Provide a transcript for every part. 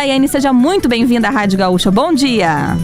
Daiane, seja muito bem-vinda à Rádio Gaúcha. Bom dia.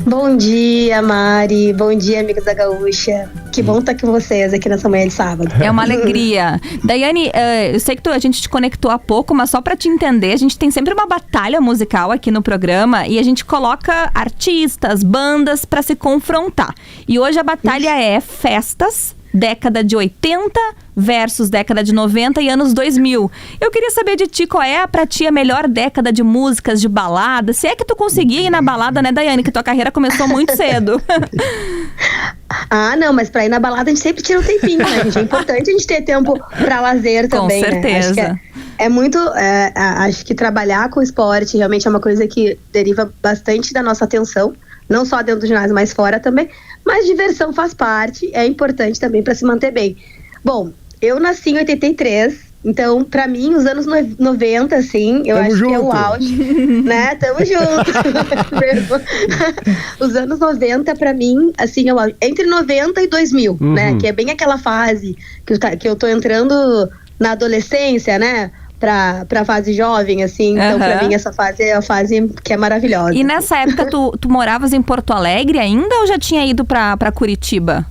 Bom dia, Mari. Bom dia, amigos da Gaúcha. Que bom estar com vocês aqui nessa manhã de sábado. É uma alegria. Daiane, eu sei que a gente te conectou há pouco, mas só pra te entender, a gente tem sempre uma batalha musical aqui no programa e a gente coloca artistas, bandas pra se confrontar. E hoje a batalha é festas, década de 80 versus década de 90 e anos 2000. Eu queria saber de ti, qual é pra ti a melhor década de músicas, de balada? Se é que tu conseguia ir na balada, né, Daiane? Que tua carreira começou muito cedo. Ah, não, mas pra ir na balada a gente sempre tira um tempinho, né, gente? É importante a gente ter tempo pra lazer também, com certeza. Né? Acho que é muito... acho que trabalhar com esporte realmente é uma coisa que deriva bastante da nossa atenção. Não só dentro do ginásio, mas fora também. Mas diversão faz parte, é importante também para se manter bem. Bom, eu nasci em 83, então pra mim os anos 90, assim, eu acho que é o auge, né? Tamo junto. Os anos 90 pra mim, assim, é o auge. Entre 90 e 2000, né? Que é bem aquela fase que eu tô entrando na adolescência, né? Pra fase jovem, assim. Então, pra mim, essa fase é a fase que é maravilhosa. E nessa época, tu moravas em Porto Alegre ainda ou já tinha ido pra Curitiba?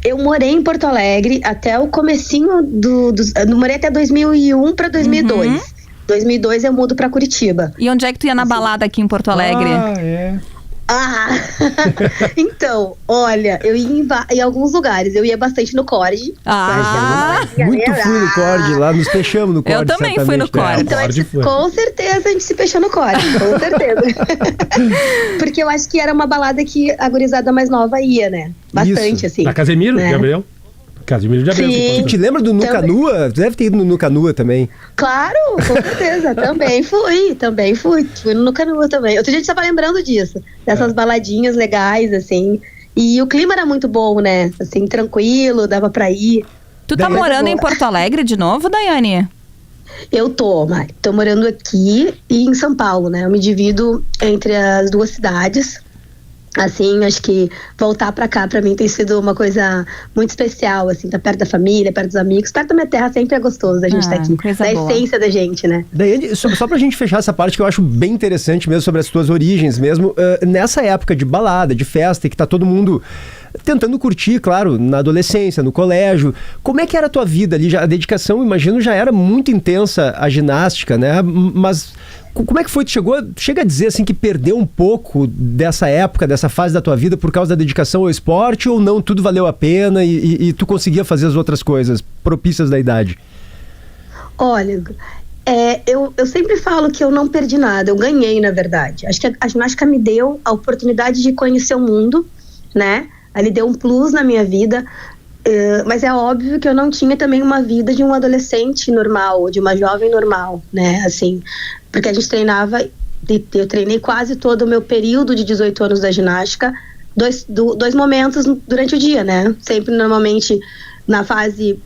Eu morei em Porto Alegre até o comecinho eu morei até 2001 pra 2002. 2002 eu mudo pra Curitiba. E onde é que tu ia na balada aqui em Porto Alegre? Então, olha, eu ia em alguns lugares. Eu ia bastante no Cord. Muito fui no Cord, lá nos fechamos no Cord. Eu também fui no Cord. Então, com certeza a gente se fechou no Cord, com certeza. Porque eu acho que era uma balada que a gurizada mais nova ia, né? Bastante, assim. Na Casemiro, né? Gabriel? Casemiro de Abreu. Sim. Tu te lembra do Nuca Nua? Tu deve ter ido no Nuca Nua também. Claro, com certeza. Também fui. Fui no Nuca Nua também. Outro dia a gente tava lembrando disso. Dessas baladinhas legais, assim. E o clima era muito bom, né? Assim, tranquilo, dava pra ir. Tu tá morando em Porto Alegre de novo, Daiane? Eu tô morando aqui e em São Paulo, né? Eu me divido entre as duas cidades. Assim, acho que voltar pra cá pra mim tem sido uma coisa muito especial, assim, tá perto da família, perto dos amigos, perto da minha terra sempre é gostoso a gente tá aqui, da essência da gente, né? Daiane, só pra gente fechar essa parte que eu acho bem interessante mesmo sobre as tuas origens mesmo, nessa época de balada, de festa, que tá todo mundo tentando curtir, claro, na adolescência, no colégio, como é que era a tua vida ali? A dedicação, imagino, já era muito intensa a ginástica, né? Mas como é que foi? Tu chega a dizer assim que perdeu um pouco dessa época, dessa fase da tua vida por causa da dedicação ao esporte, ou não, tudo valeu a pena e tu conseguia fazer as outras coisas propícias da idade? Olha, eu sempre falo que eu não perdi nada, eu ganhei, na verdade. Acho que a ginástica me deu a oportunidade de conhecer o mundo, né? Ali deu um plus na minha vida, mas é óbvio que eu não tinha também uma vida de um adolescente normal, de uma jovem normal, né? Assim, porque a gente treinava, eu treinei quase todo o meu período de 18 anos da ginástica, dois momentos durante o dia, né? Sempre, normalmente, na fase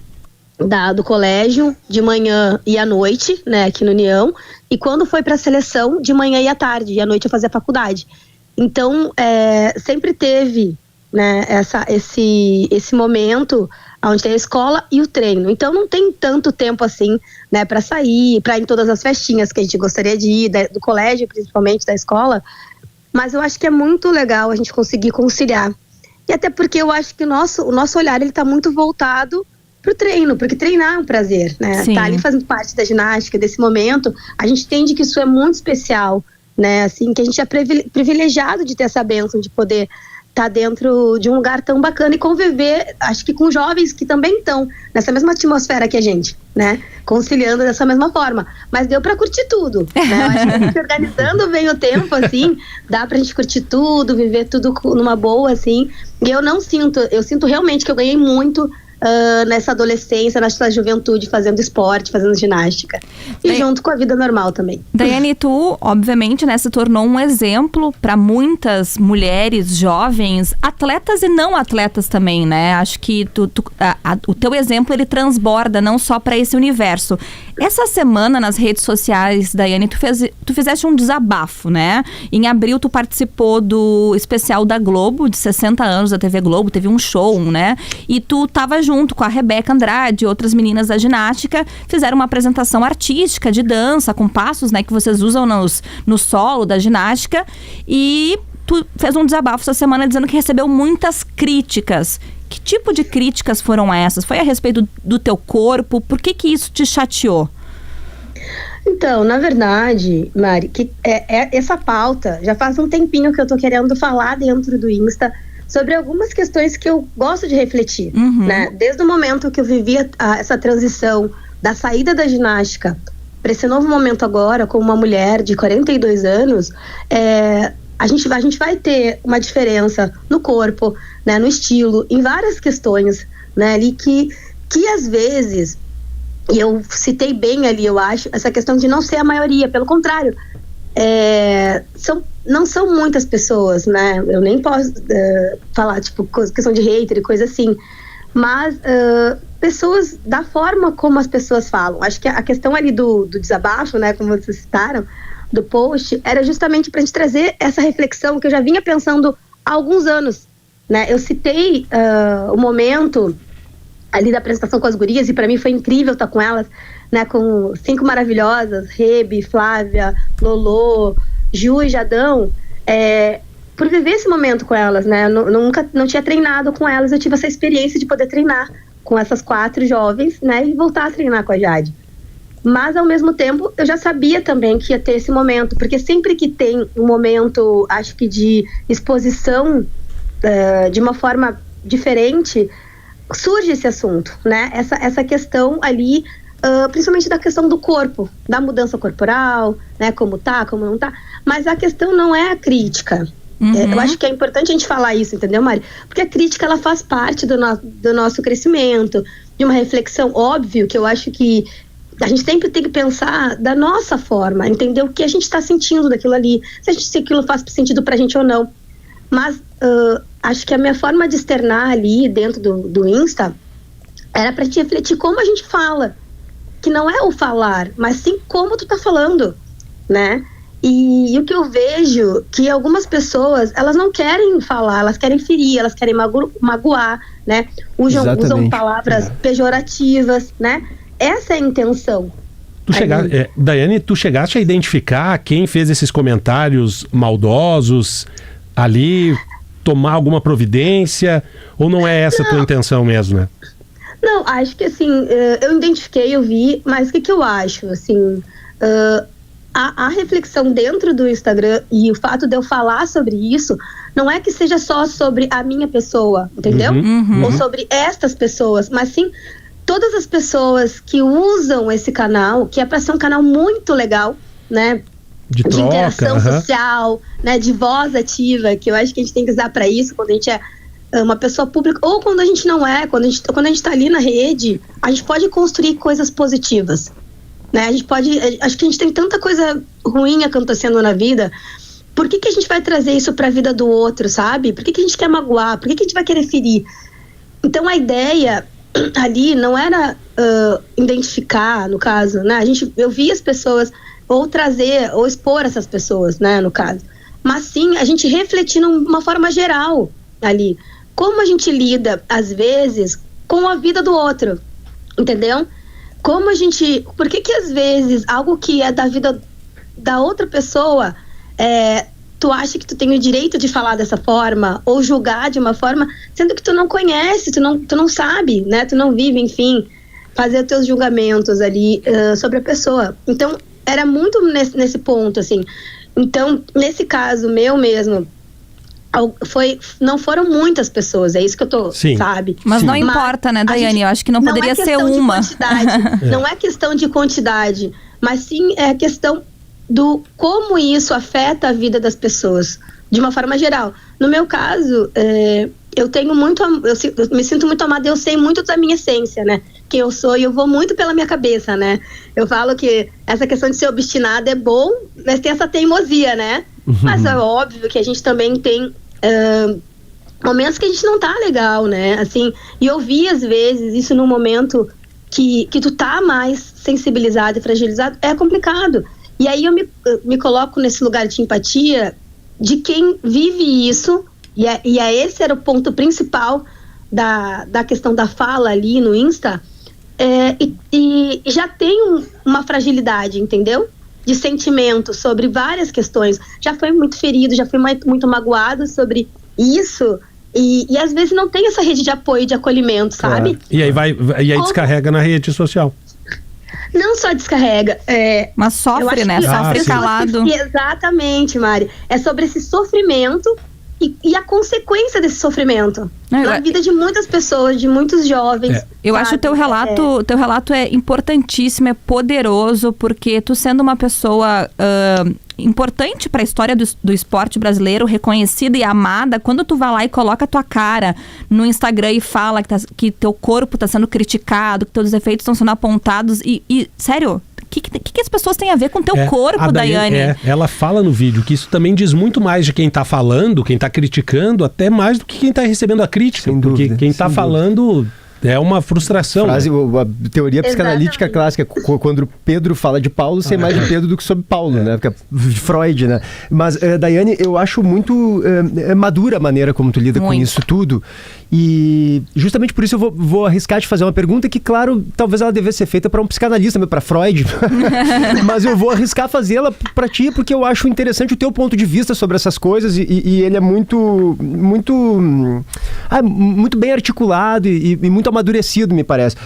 do colégio, de manhã e à noite, né? Aqui no União, e quando foi pra seleção, de manhã e à tarde, e à noite eu fazia faculdade. Então, sempre teve, né, esse momento onde tem a escola e o treino. Então não tem tanto tempo assim, né, para sair, para ir em todas as festinhas que a gente gostaria de ir, do colégio, principalmente da escola. Mas eu acho que é muito legal a gente conseguir conciliar. E até porque eu acho que o nosso olhar, ele tá muito voltado pro treino, porque treinar é um prazer, né? Sim. Tá ali fazendo parte da ginástica, desse momento, a gente entende que isso é muito especial, né? Assim, que a gente é privilegiado de ter essa bênção, de poder estar dentro de um lugar tão bacana e conviver, acho que com jovens que também estão nessa mesma atmosfera que a gente, né? Conciliando dessa mesma forma. Mas deu pra curtir tudo, né? Eu acho que a gente organizando bem o tempo, assim, dá pra gente curtir tudo, viver tudo numa boa, assim. E eu sinto realmente que eu ganhei muito nessa adolescência, nessa juventude, fazendo esporte, fazendo ginástica. E junto com a vida normal também. Daiane, tu, obviamente, né, se tornou um exemplo para muitas mulheres jovens, atletas e não atletas também, né? Acho que o teu exemplo, ele transborda não só para esse universo. Essa semana, nas redes sociais, Daiane, tu fizeste um desabafo, né? Em abril, tu participou do especial da Globo, de 60 anos da TV Globo, teve um show, né? E tu tava junto junto com a Rebeca Andrade e outras meninas da ginástica, fizeram uma apresentação artística de dança, com passos, né, que vocês usam no solo da ginástica. E tu fez um desabafo essa semana dizendo que recebeu muitas críticas. Que tipo de críticas foram essas? Foi a respeito do teu corpo? Por que isso te chateou? Então, na verdade, Mari, essa pauta já faz um tempinho que eu tô querendo falar dentro do Insta sobre algumas questões que eu gosto de refletir, né? Desde o momento que eu vivi essa transição da saída da ginástica para esse novo momento agora, como uma mulher de 42 anos, a gente vai ter uma diferença no corpo, né, no estilo, em várias questões, né, ali que às vezes, e eu citei bem ali, eu acho, essa questão de não ser a maioria, pelo contrário, não são muitas pessoas, né, eu nem posso falar, tipo, questão de hater e coisa assim, mas pessoas, da forma como as pessoas falam, acho que a questão ali do desabafo, né, como vocês citaram, do post, era justamente pra gente trazer essa reflexão que eu já vinha pensando há alguns anos, né, eu citei o momento ali da apresentação com as gurias, e para mim foi incrível estar com elas, né, com 5 maravilhosas, Rebe, Flávia, Lolo, Ju e Jadão, por viver esse momento com elas, né, eu não tinha treinado com elas, eu tive essa experiência de poder treinar com essas 4 jovens, né, e voltar a treinar com a Jade. Mas, ao mesmo tempo, eu já sabia também que ia ter esse momento, porque sempre que tem um momento, acho que de exposição de uma forma diferente, surge esse assunto, né? Essa questão ali, principalmente da questão do corpo, da mudança corporal, né? Como tá, como não tá. Mas a questão não é a crítica. Eu acho que é importante a gente falar isso, entendeu, Mari? Porque a crítica, ela faz parte do nosso crescimento, de uma reflexão. Óbvio que eu acho que a gente sempre tem que pensar da nossa forma, entender o que a gente está sentindo daquilo ali, se aquilo faz sentido pra gente ou não. Mas acho que a minha forma de externar ali dentro do Insta era pra te refletir como a gente fala, que não é o falar, mas sim como tu tá falando, né? E o que eu vejo, que algumas pessoas, elas não querem falar, elas querem ferir, elas querem magoar, né? Usam palavras pejorativas, né? Essa é a intenção. Daiane, tu chegaste a identificar quem fez esses comentários maldosos ali, tomar alguma providência, ou não é essa a tua intenção mesmo, né? Não, acho que assim, eu identifiquei, eu vi, mas o que eu acho, assim, a reflexão dentro do Instagram e o fato de eu falar sobre isso, não é que seja só sobre a minha pessoa, entendeu? Ou sobre estas pessoas, mas sim todas as pessoas que usam esse canal, que é para ser um canal muito legal, né? De troca, interação social, né, de voz ativa, que eu acho que a gente tem que usar para isso quando a gente é uma pessoa pública, ou quando a gente não é, quando a gente tá ali na rede, a gente pode construir coisas positivas, né? A gente pode, acho que a gente tem tanta coisa ruim acontecendo na vida, por que a gente vai trazer isso para a vida do outro, sabe? Por que a gente quer magoar? Por que a gente vai querer ferir? Então a ideia ali não era identificar, no caso, né? Eu vi as pessoas ou trazer, ou expor essas pessoas, né, no caso. Mas sim, a gente refletir de uma forma geral ali. Como a gente lida, às vezes, com a vida do outro, entendeu? Como a gente... Por que às vezes, algo que é da vida da outra pessoa, tu acha que tu tem o direito de falar dessa forma, ou julgar de uma forma, sendo que tu não conhece, tu não sabe, né? Tu não vive, enfim, fazer os teus julgamentos ali sobre a pessoa. Então, era muito nesse ponto, assim. Então, nesse caso meu mesmo, não foram muitas pessoas, é isso que eu tô, sabe? Mas não importa, né, Daiane? Eu acho que não poderia ser uma. Não é questão de quantidade, mas sim é a questão do como isso afeta a vida das pessoas, de uma forma geral. No meu caso, eu me sinto muito amada, eu sei muito da minha essência, né? Quem eu sou, e eu vou muito pela minha cabeça, né? Eu falo que essa questão de ser obstinada é bom, mas tem essa teimosia, né? Mas é óbvio que a gente também tem momentos que a gente não tá legal, né? Assim, e eu vi, às vezes, isso num momento que tu tá mais sensibilizado e fragilizado, é complicado. E aí eu me coloco nesse lugar de empatia de quem vive isso, e esse era o ponto principal da questão da fala ali no Insta, e já tem uma fragilidade, entendeu? De sentimento sobre várias questões. Já foi muito ferido, já foi muito magoado sobre isso. E às vezes não tem essa rede de apoio, de acolhimento, sabe? E aí descarrega na rede social. Não só descarrega. Mas sofre, né? Sofre calado. Exatamente, Mari. É sobre esse sofrimento e a consequência desse sofrimento na vida de muitas pessoas, de muitos jovens. Eu acho que teu relato é importantíssimo, é poderoso, porque tu sendo uma pessoa importante para a história do esporte brasileiro, reconhecida e amada, quando tu vai lá e coloca a tua cara no Instagram e fala que teu corpo está sendo criticado, que teus defeitos estão sendo apontados e sério, o que as pessoas têm a ver com teu corpo, Daiane? Ela fala no vídeo que isso também diz muito mais de quem tá falando, quem tá criticando, até mais do que quem tá recebendo a crítica. Sem porque dúvida, quem tá falando é uma frustração. A teoria psicanalítica clássica, quando Pedro fala de Paulo, sei mais de Pedro do que sobre Paulo, né? Porque de Freud, né? Mas, Daiane, eu acho muito madura a maneira como tu lida com isso tudo. E justamente por isso eu vou arriscar te fazer uma pergunta que, claro, talvez ela devesse ser feita para um psicanalista, para Freud. Mas eu vou arriscar fazê-la para ti, porque eu acho interessante o teu ponto de vista sobre essas coisas e ele é muito bem articulado e muito amadurecido, me parece.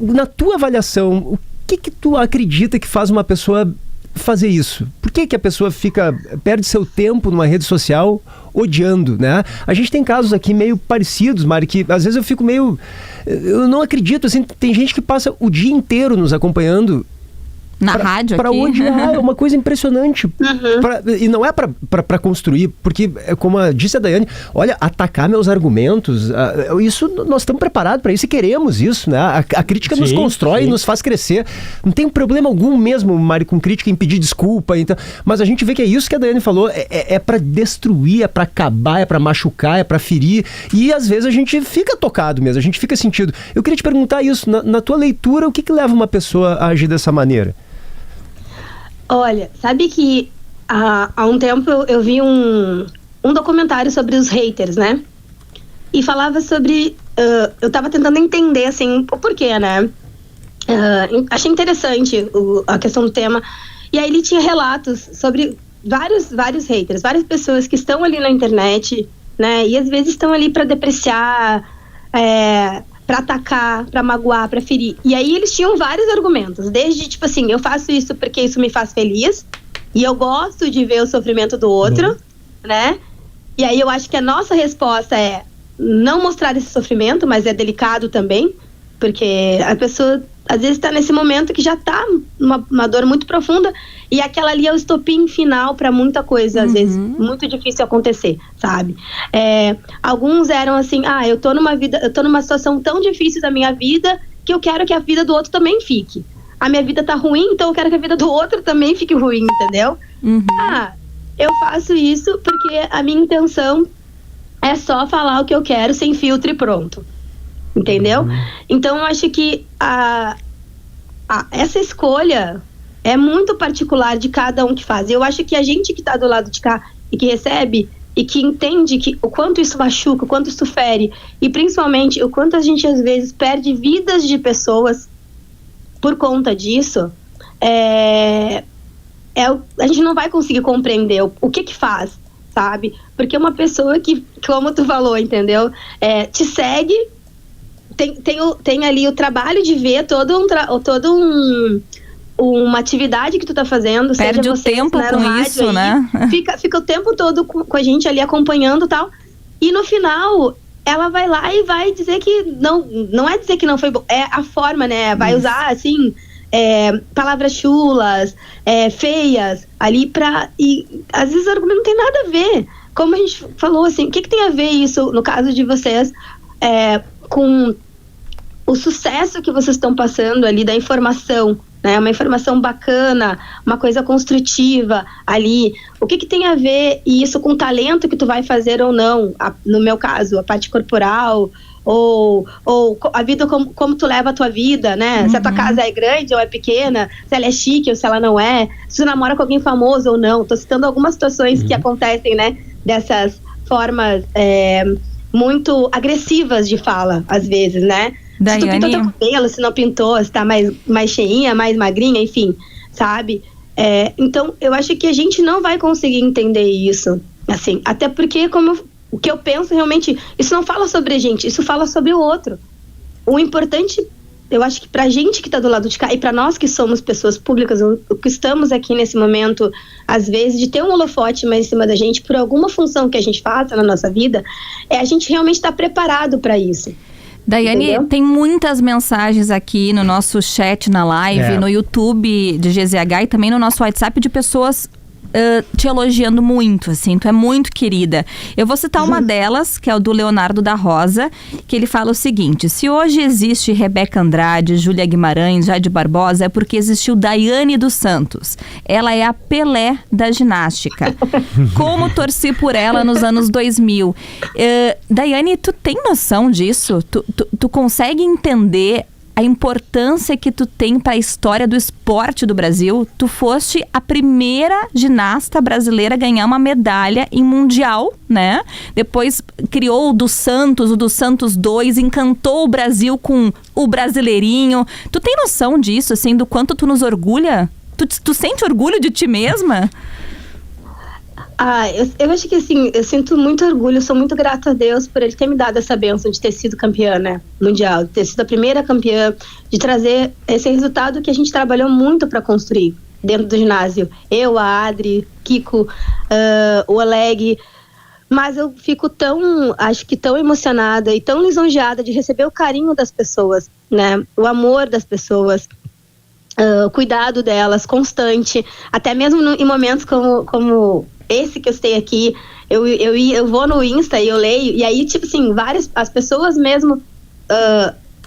Na tua avaliação, o que tu acredita que faz uma pessoa fazer isso? Por que a pessoa perde seu tempo numa rede social odiando, né? A gente tem casos aqui meio parecidos, Mari, que às vezes eu fico eu não acredito, assim, tem gente que passa o dia inteiro nos acompanhando na rádio para odiar, é uma coisa impressionante. E não é para construir, porque, como disse a Daiane, olha, atacar meus argumentos, isso nós estamos preparados para isso e queremos isso, né? A crítica nos constrói, nos faz crescer. Não tem problema algum mesmo, Mari, com crítica em pedir desculpa. Então, mas a gente vê que é isso que a Daiane falou, é para destruir, é para acabar, é para machucar, é para ferir. E às vezes a gente fica tocado mesmo, a gente fica sentido. Eu queria te perguntar isso, na tua leitura, o que leva uma pessoa a agir dessa maneira? Olha, sabe que há um tempo eu vi um documentário sobre os haters, né? E falava sobre... eu tava tentando entender, assim, o porquê, né? Achei interessante a questão do tema. E aí ele tinha relatos sobre vários haters, várias pessoas que estão ali na internet, né? E às vezes estão ali para depreciar, para atacar, para magoar, para ferir. E aí eles tinham vários argumentos, desde tipo assim, eu faço isso porque isso me faz feliz e eu gosto de ver o sofrimento do outro, né? E aí eu acho que a nossa resposta é não mostrar esse sofrimento, mas é delicado também, porque a pessoa às vezes está nesse momento que já está uma dor muito profunda e aquela ali é o estopim final para muita coisa, às vezes muito difícil acontecer, sabe? Alguns eram assim, eu tô numa situação tão difícil da minha vida que eu quero que a vida do outro também fique. A minha vida tá ruim, então eu quero que a vida do outro também fique ruim, entendeu? Eu faço isso porque a minha intenção é só falar o que eu quero sem filtro e pronto. Entendeu? Então eu acho que essa escolha é muito particular de cada um que faz. Eu acho que a gente que está do lado de cá e que recebe e que entende o quanto isso machuca, o quanto isso fere e principalmente o quanto a gente às vezes perde vidas de pessoas por conta disso, a gente não vai conseguir compreender o que faz, sabe? Porque uma pessoa que, como tu falou, entendeu? Te segue. Tem ali o trabalho de ver uma atividade que tu tá fazendo. Perde o tempo com isso, aí, né? Fica o tempo todo com a gente ali acompanhando e tal. E no final, ela vai lá e vai dizer que não é dizer que não foi bom, é a forma, né? Vai usar, assim, palavras chulas, feias, ali e às vezes o argumento não tem nada a ver. Como a gente falou, assim, o que tem a ver isso, no caso de vocês, com o sucesso que vocês estão passando ali da informação, né? Uma informação bacana, uma coisa construtiva ali. O que tem a ver isso com o talento que tu vai fazer ou não? No meu caso, a parte corporal, ou a vida, como tu leva a tua vida, né? Se a tua casa é grande ou é pequena, se ela é chique ou se ela não é, se tu namora com alguém famoso ou não. Tô citando algumas situações que acontecem, né? Dessas formas muito agressivas de fala, às vezes, né? Se tu pintou teu cabelo, se não pintou, se tá mais cheinha, mais magrinha, enfim, sabe? Então, eu acho que a gente não vai conseguir entender isso, assim, até porque, o que eu penso realmente, isso não fala sobre a gente, isso fala sobre o outro. O importante, eu acho que pra gente que tá do lado de cá, e pra nós que somos pessoas públicas, o que estamos aqui nesse momento, às vezes, de ter um holofote mais em cima da gente, por alguma função que a gente faça na nossa vida, a gente realmente tá preparado pra isso. Daiane, entendeu? Tem muitas mensagens aqui no nosso chat na live, no YouTube de GZH e também no nosso WhatsApp de pessoas te elogiando muito, assim, tu é muito querida. Eu vou citar uma delas, que é o do Leonardo da Rosa, que ele fala o seguinte: se hoje existe Rebeca Andrade, Júlia Guimarães, Jade Barbosa, é porque existiu Daiane dos Santos. Ela é a Pelé da ginástica. Como torci por ela nos anos 2000. Daiane, tu tem noção disso? Tu consegue entender a importância que tu tem para a história do esporte do Brasil? Tu foste a primeira ginasta brasileira a ganhar uma medalha em mundial, né? Depois criou o dos Santos 2, encantou o Brasil com o Brasileirinho. Tu tem noção disso, assim, do quanto tu nos orgulha? Tu sente orgulho de ti mesma? Eu acho que assim, eu sinto muito orgulho, sou muito grata a Deus por ele ter me dado essa bênção de ter sido campeã, né, mundial, de ter sido a primeira campeã, de trazer esse resultado que a gente trabalhou muito para construir dentro do ginásio. Eu, a Adri, Kiko, o Oleg, mas eu fico acho que tão emocionada e tão lisonjeada de receber o carinho das pessoas, né, o amor das pessoas, o cuidado delas, constante, até mesmo em momentos como esse que eu estou aqui, eu vou no Insta e eu leio, e aí, tipo assim, as pessoas mesmo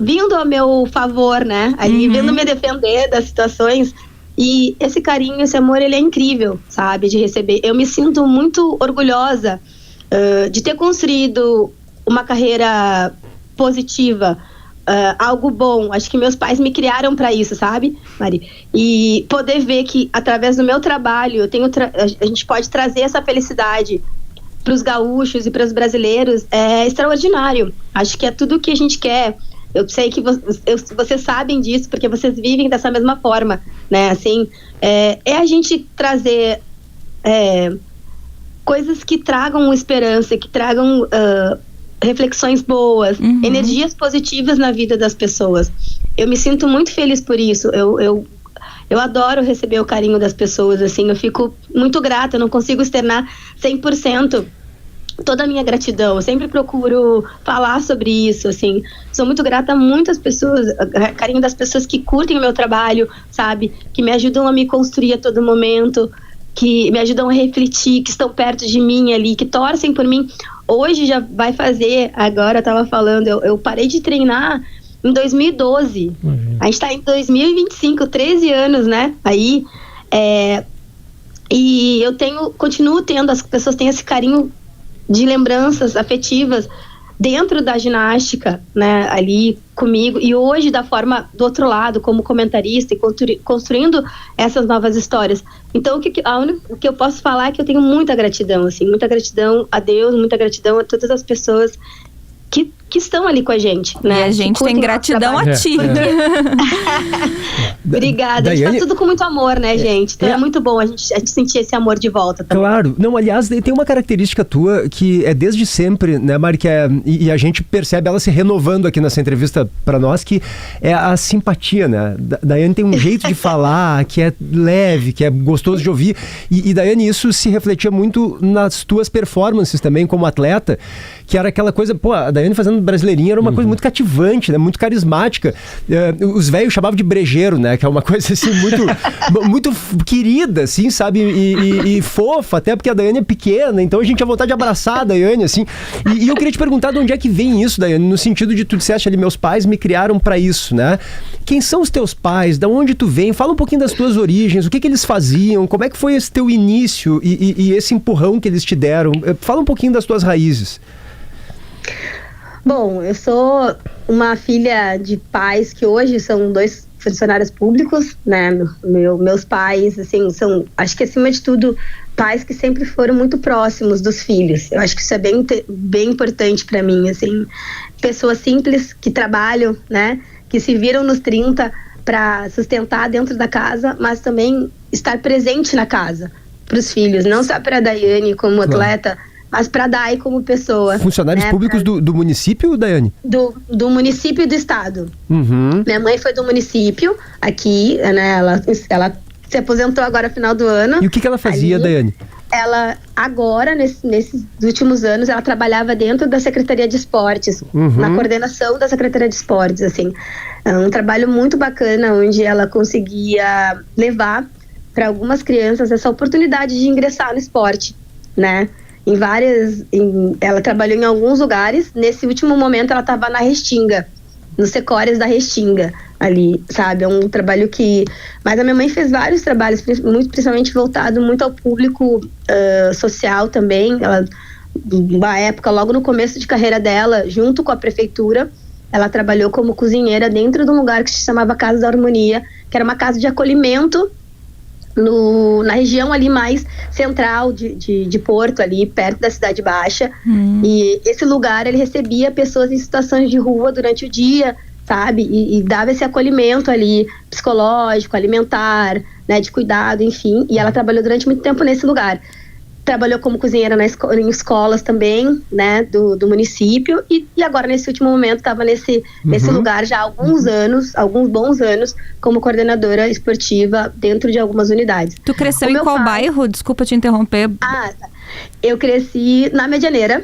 vindo ao meu favor, né, ali, vindo me defender das situações, e esse carinho, esse amor, ele é incrível, sabe, de receber. Eu me sinto muito orgulhosa de ter construído uma carreira positiva, algo bom. Acho que meus pais me criaram para isso, sabe, Mari? E poder ver que através do meu trabalho a gente pode trazer essa felicidade para os gaúchos e para os brasileiros é extraordinário. Acho que é tudo o que a gente quer. Eu sei que vocês sabem disso porque vocês vivem dessa mesma forma, né? Assim, a gente trazer coisas que tragam esperança, que tragam reflexões boas, energias positivas na vida das pessoas. Eu me sinto muito feliz por isso. Eu adoro receber o carinho das pessoas, assim, eu fico muito grata, eu não consigo externar 100% toda a minha gratidão. Eu sempre procuro falar sobre isso, assim. Sou muito grata a muitas pessoas, carinho das pessoas que curtem o meu trabalho, sabe? Que me ajudam a me construir a todo momento, que me ajudam a refletir, que estão perto de mim ali, que torcem por mim. Hoje já vai fazer, agora eu tava falando, eu parei de treinar em 2012. A gente tá em 2025, 13 anos, né? Aí, e eu continuo tendo, as pessoas têm esse carinho de lembranças afetivas dentro da ginástica, né, ali comigo, e hoje da forma do outro lado, como comentarista e construindo essas novas histórias. Então, o que eu posso falar é que eu tenho muita gratidão, assim, muita gratidão a Deus, muita gratidão a todas as pessoas que estão ali com a gente, né? E a gente tem gratidão a ti. Obrigada. A gente faz tudo com muito amor, né, gente? Então é muito bom a gente sentir esse amor de volta também. Claro. Não, aliás, tem uma característica tua que é desde sempre, né, Mari, e a gente percebe ela se renovando aqui nessa entrevista pra nós, que é a simpatia, né? Daiane tem um jeito de falar que é leve, que é gostoso de ouvir. E Daiane, isso se refletia muito nas tuas performances também como atleta, que era aquela coisa, a Daiane fazendo Brasileirinha era uma coisa muito cativante, né? Muito carismática. Os velhos chamavam de brejeiro, né? Que é uma coisa assim muito querida, assim, sabe? E fofa, até porque a Daiane é pequena, então a gente tinha vontade de abraçar a Daiane, assim. E eu queria te perguntar de onde é que vem isso, Daiane, no sentido de tu disseste ali, meus pais me criaram pra isso, né? Quem são os teus pais? Da onde tu vem? Fala um pouquinho das tuas origens, o que eles faziam, como é que foi esse teu início e esse empurrão que eles te deram? Fala um pouquinho das tuas raízes. Bom, eu sou uma filha de pais que hoje são dois funcionários públicos, né? Meus pais, assim, são, acho que acima de tudo, pais que sempre foram muito próximos dos filhos. Eu acho que isso é bem importante para mim, assim. Pessoas simples que trabalham, né? Que se viram nos 30 para sustentar dentro da casa, mas também estar presente na casa para os filhos, não só para a Daiane como atleta, mas para a Dai como pessoa. Funcionários públicos do município, Daiane? Do município e do estado. Uhum. Minha mãe foi do município aqui, né? Ela se aposentou agora no final do ano. E o que ela fazia, Daiane? Ela, agora, nesses últimos anos, ela trabalhava dentro da Secretaria de Esportes, na coordenação da Secretaria de Esportes, assim. É um trabalho muito bacana, onde ela conseguia levar para algumas crianças essa oportunidade de ingressar no esporte, né? Ela trabalhou em alguns lugares. Nesse último momento, ela estava na Restinga, nos Secores da Restinga, ali, sabe? É um trabalho que... Mas a minha mãe fez vários trabalhos, principalmente voltado muito ao público social também. Ela, uma época, logo no começo de carreira dela, junto com a prefeitura, ela trabalhou como cozinheira dentro de um lugar que se chamava Casa da Harmonia, que era uma casa de acolhimento na região ali mais central de Porto, ali perto da Cidade Baixa. E esse lugar, ele recebia pessoas em situações de rua durante o dia, sabe? E dava esse acolhimento ali, psicológico, alimentar, né, de cuidado, enfim. E ela trabalhou durante muito tempo nesse lugar. Trabalhou como cozinheira em escolas também, né, do município, e agora nesse último momento estava nesse lugar já há alguns bons anos, como coordenadora esportiva dentro de algumas unidades. Tu cresceu em qual bairro? Desculpa te interromper. Eu cresci na Medianeira.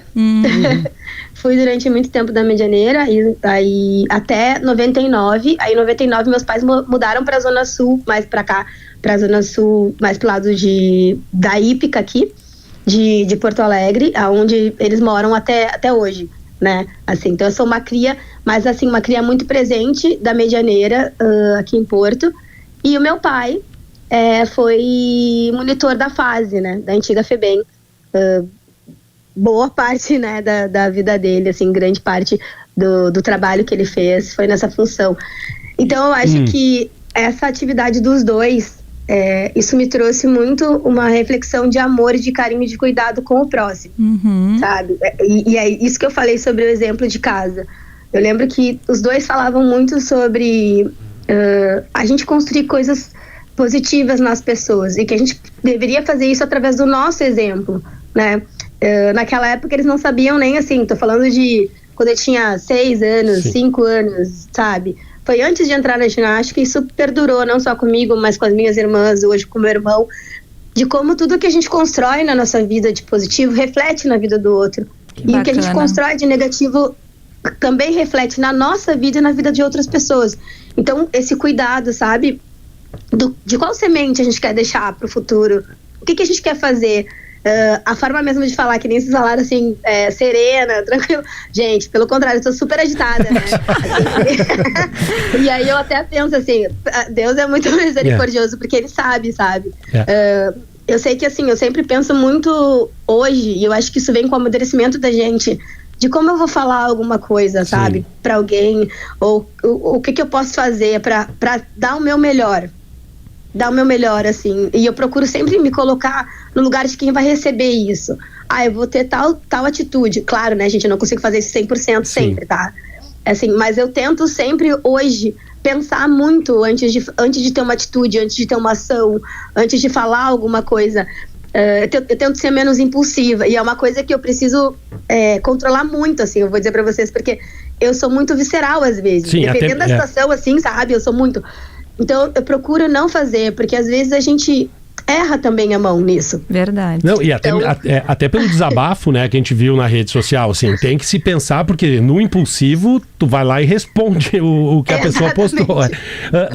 Fui durante muito tempo da Medianeira, e aí até 99. Aí em 99 meus pais mudaram para a Zona Sul, mais para cá, para a Zona Sul, mais pro lado da Ípica aqui, de Porto Alegre, aonde eles moram até hoje, né? Assim, então eu sou uma cria, mas assim, uma cria muito presente da Medianeira, aqui em Porto. E o meu pai foi monitor da fase, né? Da antiga FEBEM. Boa parte, né, da vida dele, assim, grande parte do trabalho que ele fez foi nessa função. Então eu acho que essa atividade dos dois, isso me trouxe muito uma reflexão de amor, de carinho e de cuidado com o próximo, sabe? E é isso que eu falei sobre o exemplo de casa. Eu lembro que os dois falavam muito sobre a gente construir coisas positivas nas pessoas e que a gente deveria fazer isso através do nosso exemplo, né? Naquela época eles não sabiam nem, assim, tô falando de quando eu tinha 6 anos, 5 anos, sabe? Foi antes de entrar na ginástica, e isso perdurou não só comigo, mas com as minhas irmãs, hoje com meu irmão, de como tudo que a gente constrói na nossa vida de positivo reflete na vida do outro. E o que a gente constrói de negativo também reflete na nossa vida e na vida de outras pessoas. Então, esse cuidado, sabe? De qual semente a gente quer deixar para o futuro? O que a gente quer fazer? A forma mesmo de falar, que nem vocês falaram assim, serena, tranquilo. Gente, pelo contrário, eu tô super agitada, né? E aí eu até penso assim, Deus é muito misericordioso, porque Ele sabe? Eu sei que assim, eu sempre penso muito hoje, e eu acho que isso vem com o amadurecimento da gente, de como eu vou falar alguma coisa, sabe? Pra alguém, ou o que eu posso fazer pra dar o meu melhor. Assim, e eu procuro sempre me colocar no lugar de quem vai receber isso. Eu vou ter tal atitude. Claro, né, gente, eu não consigo fazer isso 100% sempre, tá? Assim, mas eu tento sempre, hoje, pensar muito antes de ter uma atitude, antes de ter uma ação, antes de falar alguma coisa. Eu tento ser menos impulsiva, e é uma coisa que eu preciso controlar muito, assim, eu vou dizer pra vocês, porque eu sou muito visceral às vezes. Dependendo da situação, assim, sabe, eu sou muito... Então, eu procuro não fazer, porque às vezes a gente erra também a mão nisso. Verdade. Não, e até pelo desabafo, né, que a gente viu na rede social, assim, tem que se pensar, porque no impulsivo, tu vai lá e responde o que a pessoa postou.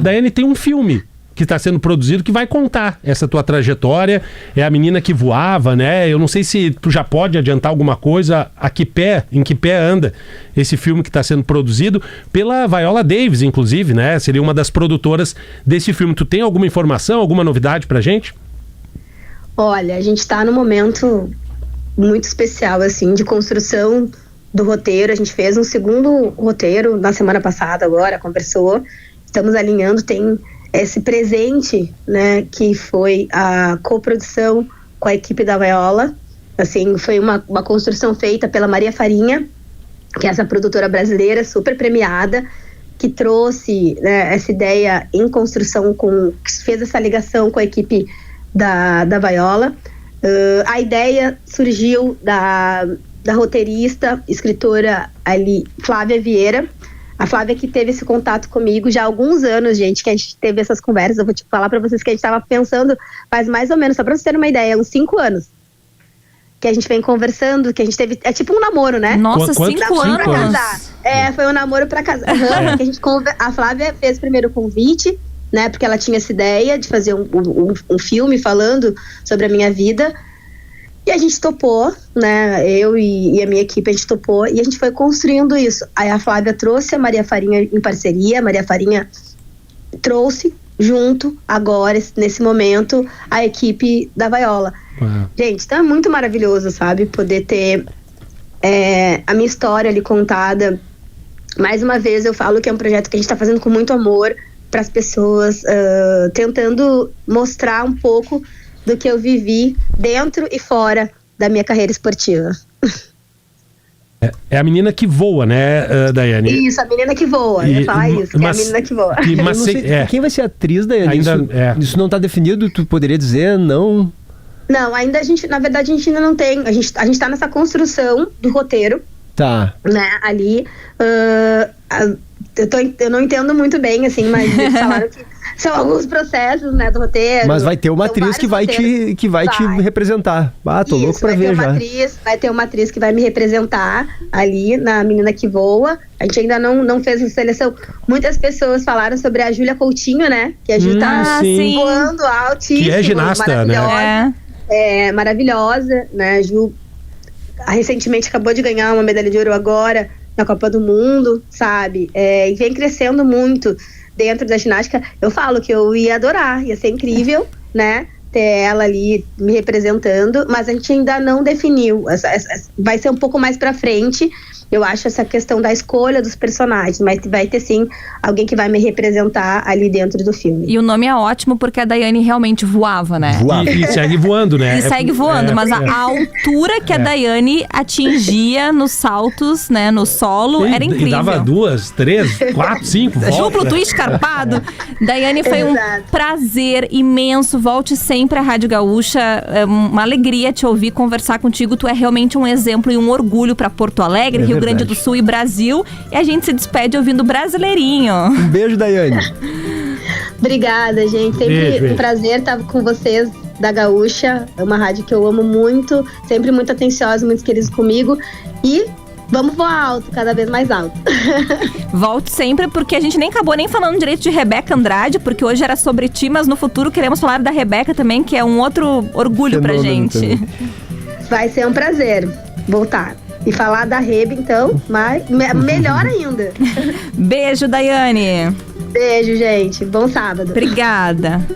Daiane, tem um filme que está sendo produzido que vai contar essa tua trajetória. É a menina que voava, né? Eu não sei se tu já pode adiantar alguma coisa, em que pé anda esse filme que está sendo produzido pela Viola Davis, inclusive, né? Seria uma das produtoras desse filme. Tu tem alguma informação, alguma novidade pra gente? Olha, a gente está num momento muito especial, assim, de construção do roteiro. A gente fez um segundo roteiro na semana passada agora, conversou. estamos alinhando, tem esse presente, né, que foi a coprodução com a equipe da Viola. Assim, foi uma construção feita pela Maria Farinha, que é essa produtora brasileira super premiada, que trouxe, né, essa ideia em construção, que fez essa ligação com a equipe da Viola. A ideia surgiu da roteirista, escritora ali, Flávia Vieira. A Flávia que teve esse contato comigo já há alguns anos, gente, que a gente teve essas conversas. Eu vou falar pra vocês que a gente tava pensando faz mais ou menos, só pra vocês terem uma ideia, uns 5 anos. Que a gente vem conversando, que a gente teve... É tipo um namoro, né? Nossa, 5 anos. Pra casar. Foi um namoro pra casar. Que a Flávia fez primeiro o convite, né? Porque ela tinha essa ideia de fazer um filme falando sobre a minha vida. E a gente topou, né? Eu e a minha equipe, a gente topou. E a gente foi construindo isso. Aí a Flávia trouxe a Maria Farinha em parceria. A Maria Farinha trouxe junto, agora, nesse momento, a equipe da Viola. Gente, então é muito maravilhoso, sabe? Poder ter a minha história ali contada. Mais uma vez, eu falo que é um projeto que a gente está fazendo com muito amor para as pessoas, tentando mostrar um pouco do que eu vivi dentro e fora da minha carreira esportiva. É a menina que voa, né, Daiane? Isso, a menina que voa. Eu ia falar isso, que é a menina que voa. Quem vai ser a atriz, Daiane? Isso não está definido? Tu poderia dizer não? Não, ainda na verdade a gente ainda não tem, a gente tá nessa construção do roteiro. Tá. Né, ali, eu não entendo muito bem, assim, mas eles falaram que são alguns processos, né, do roteiro. Mas vai ter uma atriz que vai te representar. Tô louco pra ver já. Vai ter uma atriz que vai me representar ali na Menina que Voa. A gente ainda não fez a seleção. Muitas pessoas falaram sobre a Júlia Coutinho, né, que a Ju tá voando altíssimo. Que é ginasta, né? Maravilhosa, né? A Ju recentemente acabou de ganhar uma medalha de ouro agora na Copa do Mundo, sabe? E vem crescendo muito dentro da ginástica. Eu falo que eu ia adorar, ia ser incrível, né? Ter ela ali me representando, mas a gente ainda não definiu. Vai ser um pouco mais pra frente. Eu acho essa questão da escolha dos personagens, mas vai ter sim alguém que vai me representar ali dentro do filme. E o nome é ótimo porque a Daiane realmente voava, né? E segue voando, né? E segue voando, mas a altura que a Daiane atingia nos saltos, né, no solo, era incrível. E dava 2, 3, 4, 5 voltas. Duplo twist escarpado. Daiane, foi um prazer imenso. Volte sempre à Rádio Gaúcha. É uma alegria te ouvir, conversar contigo. Tu é realmente um exemplo e um orgulho para Porto Alegre, Rio Grande do Sul e Brasil. E a gente se despede ouvindo Brasileirinho. Um beijo, Daiane. Obrigada, gente. Sempre um prazer estar com vocês da Gaúcha. É uma rádio que eu amo muito. Sempre muito atenciosa, muito queridos comigo. E vamos voar alto, cada vez mais alto. Volte sempre, porque a gente nem acabou nem falando direito de Rebeca Andrade, porque hoje era sobre ti, mas no futuro queremos falar da Rebeca também, que é um outro orgulho pra gente. Também. Vai ser um prazer voltar. E falar da Rebe, então, melhor ainda. Beijo, Daiane. Beijo, gente. Bom sábado. Obrigada.